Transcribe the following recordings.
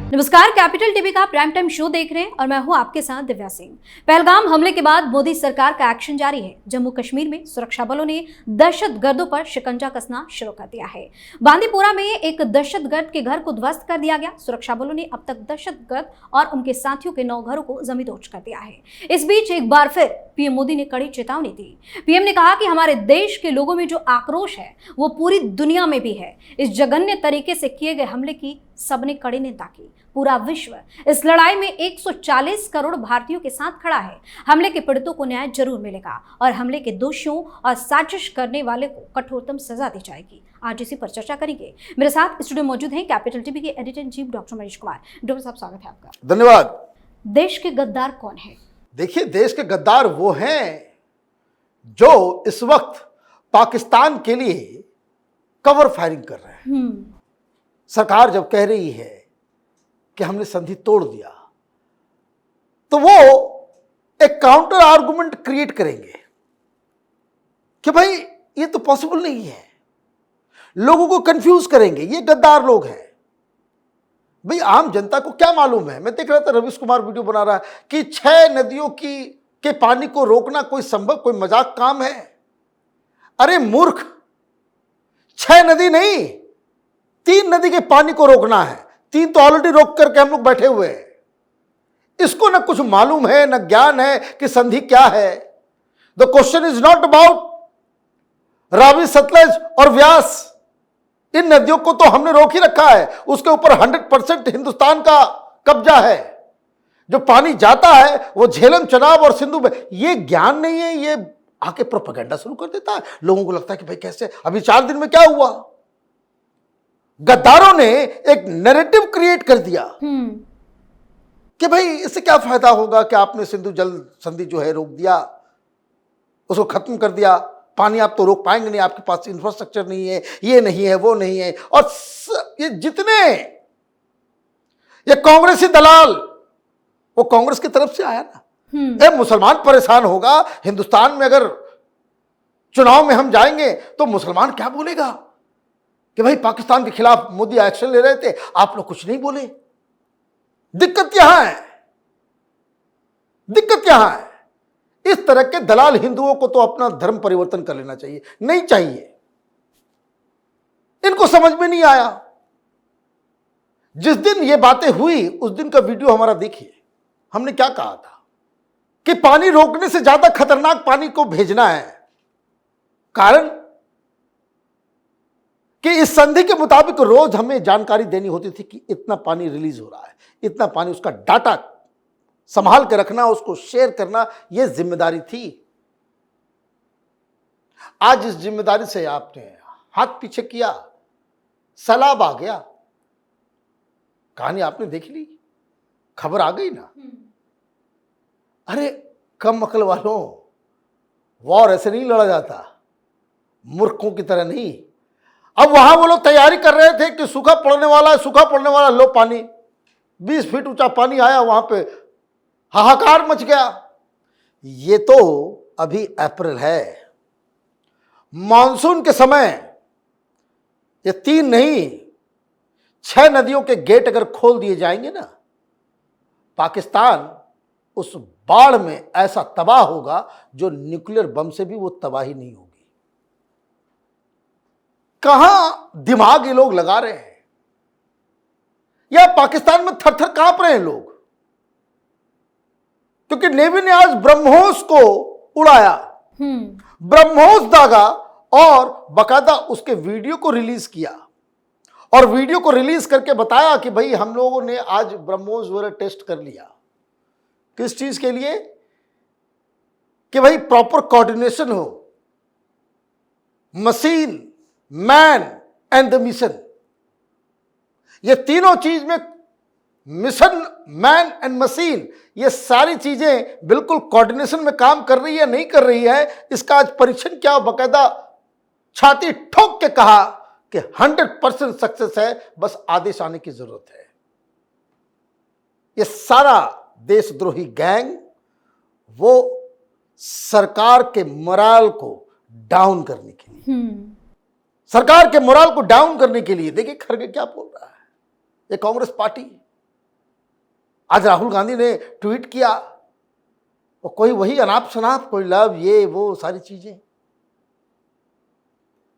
नमस्कार, capital TV का prime time show देख रहे हैं और मैं हूं आपके साथ दिव्या सिंह। पहलगाम हमले के बाद मोदी सरकार का एक्शन जारी है। जम्मू कश्मीर में सुरक्षा बलों ने दहशतगर्दों पर शिकंजा कसना शुरू कर दिया है। बांदीपुरा में एक दहशतगर्द के घर को ध्वस्त कर दिया गया। सुरक्षा बलों ने अब तक दहशतगर्द और उनके साथियों के 9 घरों को जमींदोज कर दिया है। इस बीच एक बार फिर पीएम मोदी ने कड़ी चेतावनी दी। पीएम ने कहा कि हमारे देश के लोगों में जो आक्रोश है वो पूरी दुनिया में भी है। इस जघन्य तरीके से किए गए हमले की सबने कड़ी निंदा की। पूरा विश्व इस लड़ाई में 140 करोड़ भारतीयों के साथ खड़ा है। हमले के पीड़ितों को न्याय जरूर मिलेगा और हमले के दोषियों और साजिश करने वाले को कठोरतम सजा दी जाएगी। आज इसी पर चर्चा करेंगे। मेरे साथ स्टूडियो मौजूद हैं कैपिटल टीवी के editor in chief doctor Manish Kumar. Doctor साहब, स्वागत है आपका। धन्यवाद। देश के गद्दार कौन है? देखिए, देश के गद्दार वो हैं जो इस वक्त पाकिस्तान के लिए कवर फायरिंग कर रहे हैं। सरकार जब कह रही है कि हमने संधि तोड़ दिया, तो वो एक काउंटर आर्गुमेंट क्रिएट करेंगे कि भाई ये तो पॉसिबल नहीं है, लोगों को कंफ्यूज करेंगे, ये गद्दार लोग हैं। भाई आम जनता को क्या मालूम है? मैं देख रहा था रवीश कुमार वीडियो बना रहा है कि 6 नदियों के पानी को रोकना कोई संभव, कोई मजाक काम है? अरे मूर्ख, 6 नदी नहीं, 3 नदी के पानी को रोकना है। 3 तो ऑलरेडी रोक करके हम लोग बैठे हुए हैं। इसको ना कुछ मालूम है, ना ज्ञान है कि संधि क्या है। The question is not about Ravi, Sutlej और व्यास। इन नदियों को तो हमने रोक ही रखा है, उसके ऊपर 100% हिंदुस्तान का कब्जा है। जो पानी जाता है वो झेलम, चनाब और सिंधु में। ये ज्ञान नहीं है, ये आके प्रोपेगेंडा शुरू कर देता है। लोगों को लगता है कि भाई कैसे, अभी 4 दिन में क्या हुआ? गद्दारों ने एक नैरेटिव क्रिएट कर दिया कि भाई इससे क्या फायदा होगा कि आपने सिंधु जल संधि जो है रोक दिया, उसको खत्म कर दिया। पानी आप तो रोक पाएंगे नहीं, आपके पास इंफ्रास्ट्रक्चर नहीं है, ये नहीं है, वो नहीं है। और ये जितने ये कांग्रेसी दलाल, वो कांग्रेस की तरफ से आया ना। मुसलमान परेशान होगा हिंदुस्तान में, अगर चुनाव में हम जाएंगे तो मुसलमान क्या बोलेगा कि भाई पाकिस्तान के खिलाफ मोदी एक्शन ले रहे थे, आप लोग कुछ नहीं बोले। दिक्कत यहां है, दिक्कत यहां है। इस तरह के दलाल हिंदुओं को तो अपना धर्म परिवर्तन कर लेना चाहिए, नहीं चाहिए। इनको समझ में नहीं आया। जिस दिन ये बातें हुई उस दिन का वीडियो हमारा देखिए। हमने क्या कहा था कि पानी रोकने से ज्यादा खतरनाक पानी को भेजना है। कारण कि इस संधि के मुताबिक रोज हमें जानकारी देनी होती थी कि इतना पानी रिलीज हो रहा है, इतना पानी, उसका डाटा संभाल के रखना, उसको शेयर करना, यह जिम्मेदारी थी। आज इस जिम्मेदारी से आपने हाथ पीछे किया, सैलाब आ गया। कहानी आपने देख ली, खबर आ गई ना। अरे कम अकल वालों, वॉर ऐसे नहीं लड़ा जाता, मूर्खों की तरह नहीं। अब वहां वो लोग तैयारी कर रहे थे कि सूखा पड़ने वाला है, सूखा पड़ने वाला। लो पानी 20 फीट ऊंचा पानी आया, वहां पे हाहाकार मच गया। ये तो अभी अप्रैल है, मॉनसून के समय ये 3 नहीं 6 नदियों के गेट अगर खोल दिए जाएंगे ना, पाकिस्तान उस बाढ़ में ऐसा तबाह होगा जो न्यूक्लियर बम से भी वो तबाही नहीं होगी। कहां दिमाग ये लोग लगा रहे हैं? या पाकिस्तान में थर थर कांप रहे हैं लोग, क्योंकि नेवी ने आज ब्रह्मोस को उड़ाया, ब्रह्मोस दागा और बकायदा उसके वीडियो को रिलीज किया। और वीडियो को रिलीज करके बताया कि भाई हम लोगों ने आज ब्रह्मोस वगैरह टेस्ट कर लिया। किस चीज के लिए? कि भाई प्रॉपर कोऑर्डिनेशन हो, machine, man and the mission. ये तीनों चीज में, मिशन, मैन एंड मशीन, ये सारी चीजें बिल्कुल कोऑर्डिनेशन में काम कर रही है, नहीं कर रही है, इसका आज परीक्षण क्या, बकायदा छाती ठोक के कहा कि 100% सक्सेस है, बस आदेश आने की जरूरत है। ये सारा देशद्रोही गैंग वो सरकार के मोराल को डाउन करने के लिए, सरकार के मोराल को डाउन करने के लिए, देखिए खड़गे क्या बोल रहा है। ये कांग्रेस पार्टी आज राहुल गांधी ने ट्वीट किया और कोई वही अनाप शनाप, कोई लव, ये वो सारी चीजें।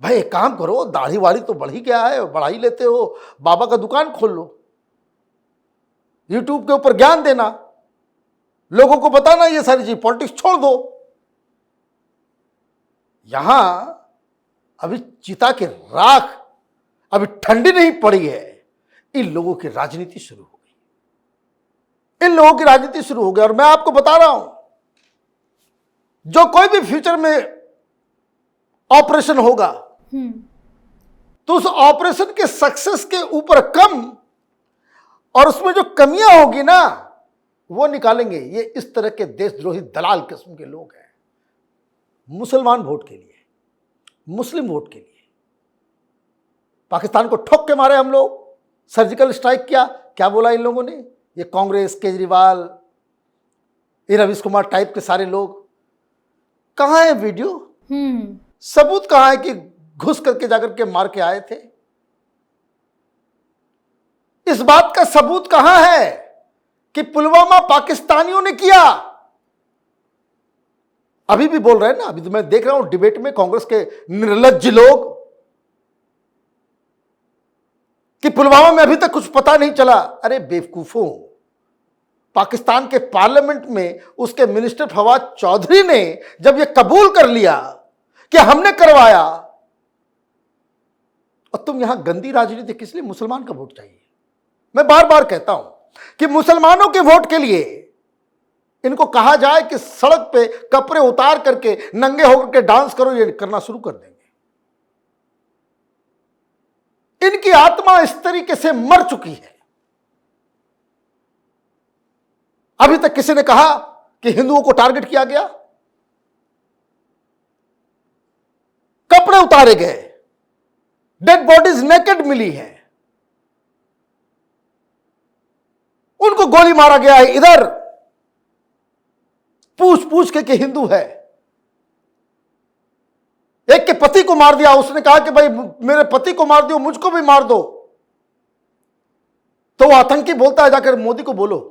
भाई एक काम करो, दाढ़ी वाड़ी तो बढ़ ही गया है, बढ़ा ही लेते हो, बाबा का दुकान खोल लो, यूट्यूब के ऊपर ज्ञान देना, लोगों को बताना ये सारी चीज, पॉलिटिक्स छोड़ दो। यहां अभी चिता की राख अभी ठंडी नहीं पड़ी है, इन लोगों की राजनीति शुरू हो गई, इन लोगों की राजनीति शुरू हो गई। और मैं आपको बता रहा हूं, जो कोई भी फ्यूचर में ऑपरेशन होगा तो उस ऑपरेशन के सक्सेस के ऊपर कम और उसमें जो कमियां होगी ना वो निकालेंगे ये इस तरह के देशद्रोही दलाल किस्म के लोग हैं। मुसलमान वोट के लिए, मुस्लिम वोट के लिए पाकिस्तान को ठोक के मारे हम लोग, सर्जिकल स्ट्राइक किया। क्या बोला इन लोगों ने, ये कांग्रेस, केजरीवाल, ये रवीश कुमार टाइप के सारे लोग, कहां है वीडियो, सबूत कहां है कि घुस करके जाकर के मार के आए थे? इस बात का सबूत कहां है कि पुलवामा पाकिस्तानियों ने किया? अभी भी बोल रहे हैं ना, अभी तो मैं देख रहा हूं डिबेट में कांग्रेस के निर्लज्ज लोग कि पुलवामा में अभी तक कुछ पता नहीं चला। अरे बेवकूफों, पाकिस्तान के पार्लियामेंट में उसके मिनिस्टर फवाद चौधरी ने जब यह कबूल कर लिया कि हमने करवाया, और तुम यहां गंदी राजनीति किस लिए? मुसलमान का वोट चाहिए। मैं बार बार कहता हूं कि मुसलमानों के वोट के लिए इनको कहा जाए कि सड़क पे कपड़े उतार करके नंगे होकर के डांस करो, ये करना शुरू कर देंगे। इनकी आत्मा इस तरीके से मर चुकी है। अभी तक किसी ने कहा कि हिंदुओं को टारगेट किया गया? कपड़े उतारे गए, डेड बॉडीज नेकेड मिली है, उनको गोली मारा गया है। इधर पूछ पूछ के कि हिंदू है, एक के पति को मार दिया, उसने कहा कि भाई मेरे पति को मार दियो, मुझको भी मार दो। तो वो आतंकी बोलता है जाकर मोदी को बोलो,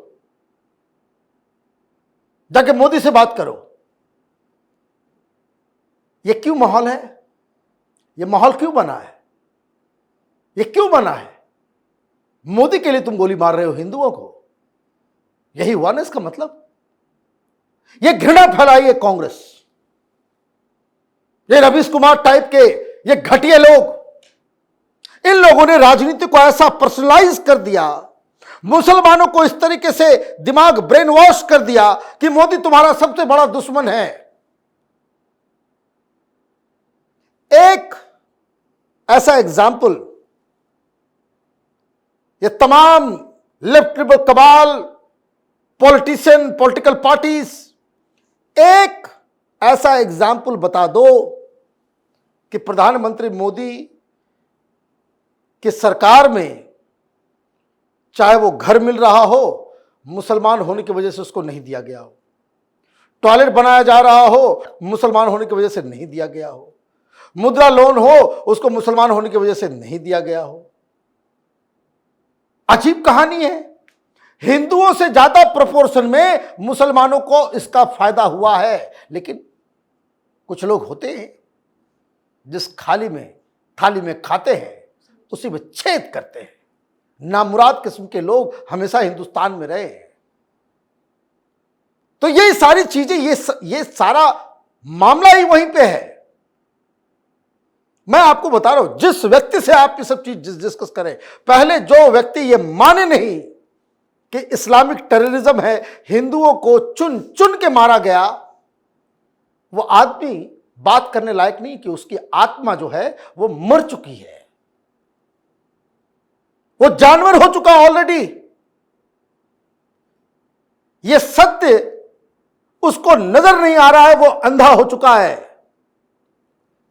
जाके मोदी से बात करो। ये क्यों माहौल है? ये माहौल क्यों बना है? ये क्यों बना है? मोदी के लिए तुम गोली मार रहे हो हिंदुओं को, यही हुआ ना इसका मतलब। ये घृणा फैलाई है कांग्रेस, ये रवीश कुमार टाइप के ये घटिया लोग, इन लोगों ने राजनीति को ऐसा पर्सनलाइज कर दिया, मुसलमानों को इस तरीके से दिमाग ब्रेन वॉश कर दिया कि मोदी तुम्हारा सबसे बड़ा दुश्मन है। एक ऐसा एग्जाम्पल ये तमाम left liberal cabal, politician, political parties, एक ऐसा एग्जाम्पल बता दो कि प्रधानमंत्री मोदी की सरकार में चाहे वो घर मिल रहा हो, मुसलमान होने की वजह से उसको नहीं दिया गया हो, टॉयलेट बनाया जा रहा हो, मुसलमान होने की वजह से नहीं दिया गया हो, मुद्रा लोन हो, उसको मुसलमान होने की वजह से नहीं दिया गया हो। अजीब कहानी है। हिंदुओं से ज्यादा प्रोपोर्शन में मुसलमानों को इसका फायदा हुआ है। लेकिन कुछ लोग होते हैं जिस थाली में खाते हैं उसी में छेद करते हैं। नामुराद किस्म के लोग हमेशा हिंदुस्तान में रहे हैं। तो ये सारी चीजें, ये सारा मामला ही वहीं पे है। मैं आपको बता रहा हूं, जिस व्यक्ति से आप ये सब चीज डिस्कस करें, पहले जो व्यक्ति ये माने नहीं कि इस्लामिक टेररिज्म है, हिंदुओं को चुन चुन के मारा गया, वो आदमी बात करने लायक नहीं, कि उसकी आत्मा जो है वो मर चुकी है, वो जानवर हो चुका ऑलरेडी। ये सत्य उसको नजर नहीं आ रहा है, वो अंधा हो चुका है।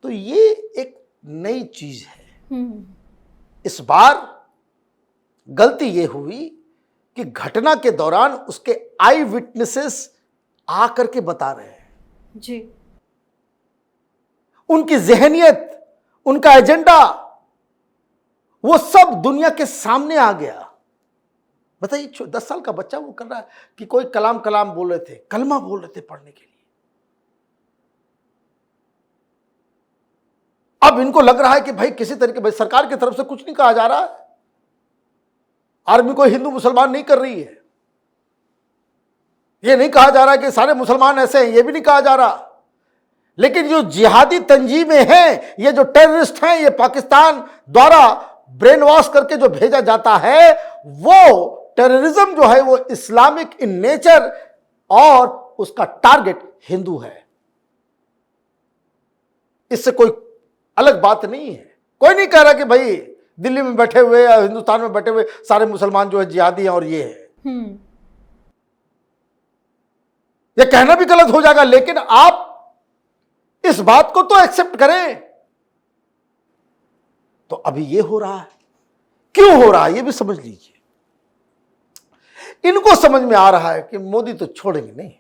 तो ये एक नई चीज है। इस बार गलती ये हुई कि घटना के दौरान उसके आई विटनेसेस आकर के बता रहे हैं जी, उनकी जहनियत, उनका एजेंडा, वो सब दुनिया के सामने आ गया। बताइए 10 साल का बच्चा वो कर रहा है कि कोई कलाम कलाम बोल रहे थे, कलमा बोल रहे थे पढ़ने के लिए। अब इनको लग रहा है कि भाई किसी तरीके, भाई सरकार की तरफ से कुछ नहीं कहा जा रहा है, आर्मी कोई हिंदू मुसलमान नहीं कर रही है, ये नहीं कहा जा रहा कि सारे मुसलमान ऐसे हैं, ये भी नहीं कहा जा रहा। लेकिन जो जिहादी तंजीमें हैं, ये जो टेररिस्ट हैं, ये पाकिस्तान द्वारा ब्रेन वॉश करके जो भेजा जाता है, वो टेररिज्म जो है वो इस्लामिक इन नेचर और उसका टारगेट हिंदू है। इससे कोई अलग बात नहीं है। कोई नहीं कह रहा कि भाई दिल्ली में बैठे हुए या हिंदुस्तान में बैठे हुए सारे मुसलमान जो है जिहादी हैं और ये है। ये कहना भी गलत हो जाएगा, लेकिन आप इस बात को तो एक्सेप्ट करें। तो अभी ये हो रहा है, क्यों हो रहा है ये भी समझ लीजिए। इनको समझ में आ रहा है कि मोदी तो छोड़ेंगे नहीं,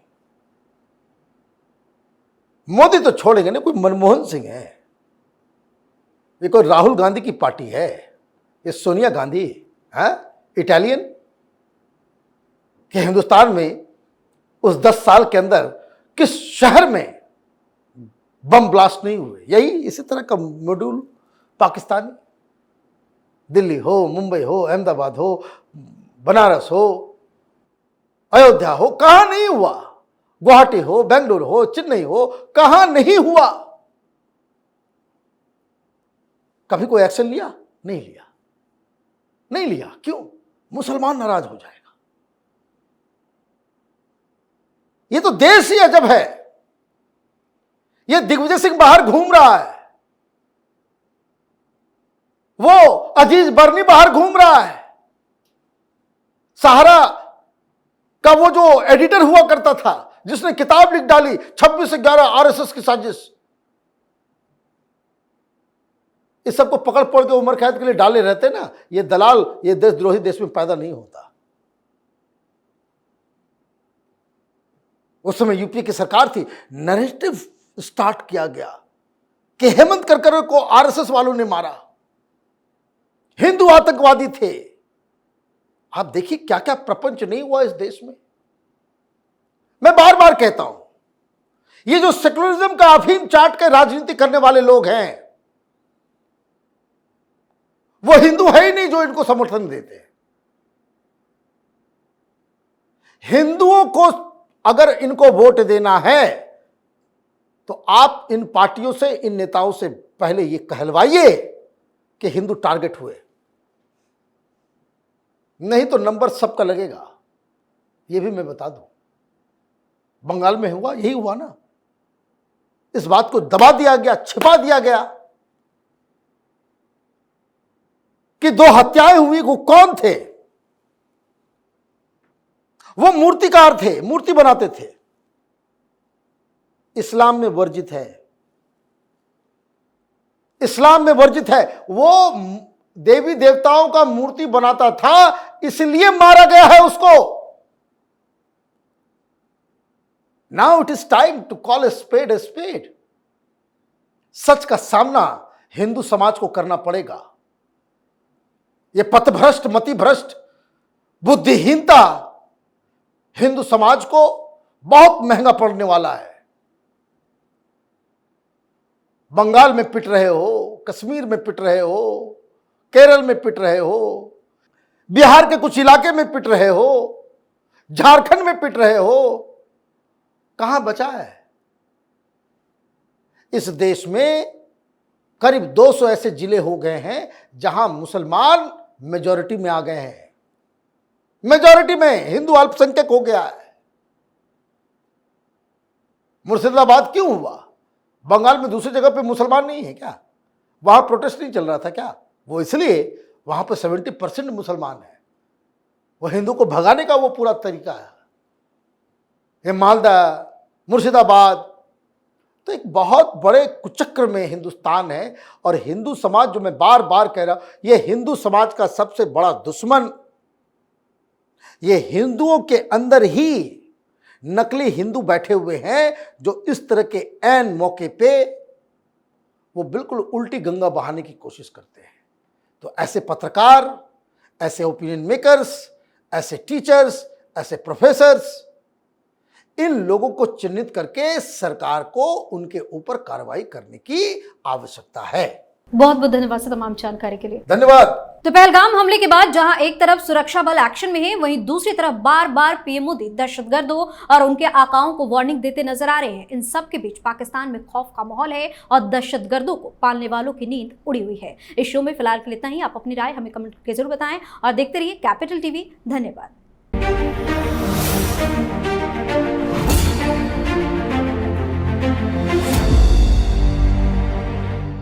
मोदी तो छोड़ेंगे नहीं। कोई मनमोहन सिंह है, ये कोई राहुल गांधी की पार्टी है, ये सोनिया गांधी है इटालियन, कि हिंदुस्तान में उस 10 साल के अंदर किस शहर में बम ब्लास्ट नहीं हुए। यही इसी तरह का मॉड्यूल पाकिस्तानी, दिल्ली हो, मुंबई हो, अहमदाबाद हो, बनारस हो, अयोध्या हो, कहां नहीं हुआ। गुवाहाटी हो, बेंगलुरु हो, चेन्नई हो, कहां नहीं हुआ। कभी कोई एक्शन लिया? नहीं लिया, नहीं लिया। क्यों? मुसलमान नाराज हो जाएगा। ये तो देश ही अजब है। ये दिग्विजय सिंह बाहर घूम रहा है, वो अजीज बर्नी बाहर घूम रहा है, सहारा का वो जो एडिटर हुआ करता था जिसने किताब लिख डाली 26/11 आरएसएस की साजिश, इस सबको पकड़ पकड़ के उम्र कैद के लिए डाले रहते ना। ये दलाल, ये देशद्रोही देश में पैदा नहीं होता। उस समय यूपी की सरकार थी, नैरेटिव स्टार्ट किया गया कि हेमंत करकरे को आरएसएस वालों ने मारा, हिंदू आतंकवादी थे। आप देखिए क्या क्या प्रपंच नहीं हुआ इस देश में। मैं बार बार कहता हूं, ये जो सेकुलरिज्म का अफीम चाट के राजनीति करने वाले लोग हैं, वो हिंदू है ही नहीं जो इनको समर्थन देते हैं। हिंदुओं को अगर इनको वोट देना है तो आप इन पार्टियों से, इन नेताओं से पहले ये कहलवाइए कि हिंदू टारगेट हुए, नहीं तो नंबर सबका लगेगा। ये भी मैं बता दूं, बंगाल में हुआ, यही हुआ ना। इस बात को दबा दिया गया, छिपा दिया गया कि 2 हत्याएं हुई, वो कौन थे? वो मूर्तिकार थे, मूर्ति बनाते थे। इस्लाम में वर्जित है, इस्लाम में वर्जित है। वो देवी देवताओं का मूर्ति बनाता था, इसलिए मारा गया है उसको। Now it is time to call a spade a spade. सच का सामना हिंदू समाज को करना पड़ेगा। ये पथभ्रष्ट, मतिभ्रष्ट, बुद्धिहीनता हिंदू समाज को बहुत महंगा पड़ने वाला है। बंगाल में पिट रहे हो, कश्मीर में पिट रहे हो, केरल में पिट रहे हो, बिहार के कुछ इलाके में पिट रहे हो, झारखंड में पिट रहे हो, कहां बचा है? इस देश में करीब 200 ऐसे जिले हो गए हैं जहां मुसलमान मेजॉरिटी में आ गए हैं। मेजॉरिटी में हिंदू अल्पसंख्यक हो गया है। मुर्शिदाबाद क्यों हुआ? बंगाल में दूसरी जगह पे मुसलमान नहीं है क्या? वहां प्रोटेस्ट नहीं चल रहा था क्या? वो इसलिए वहां पर 70% मुसलमान है। वो हिंदू को भगाने का वो पूरा तरीका है। ये मालदा, मुर्शिदाबाद, तो एक बहुत बड़े कुचक्र में हिंदुस्तान है। और हिंदू समाज, जो मैं बार बार कह रहा हूं, ये हिंदू समाज का सबसे बड़ा दुश्मन, ये हिंदुओं के अंदर ही नकली हिंदू बैठे हुए हैं जो इस तरह के ऐन मौके पे वो बिल्कुल उल्टी गंगा बहाने की कोशिश करते हैं। तो ऐसे पत्रकार, ऐसे ओपिनियन मेकर्स, ऐसे टीचर्स, ऐसे प्रोफेसर्स, इन लोगों को चिन्हित करके सरकार को उनके ऊपर कार्रवाई करने की आवश्यकता है। बहुत बहुत धन्यवाद सर तमाम जानकारी के लिए। धन्यवाद। तो पहलगाम हमले के बाद जहां एक तरफ सुरक्षा बल एक्शन में है, वहीं दूसरी तरफ बार बार पीएम मोदी दहशतगर्दों और उनके आकाओं को वार्निंग देते नजर आ रहे हैं। इन सब के बीच पाकिस्तान में खौफ का माहौल है और दहशतगर्दों को पालने वालों की नींद उड़ी हुई है। इस शो में फिलहाल के लिए इतना ही। आप अपनी राय हमें कमेंट करके जरूर बताएं और देखते रहिए कैपिटल टीवी। धन्यवाद।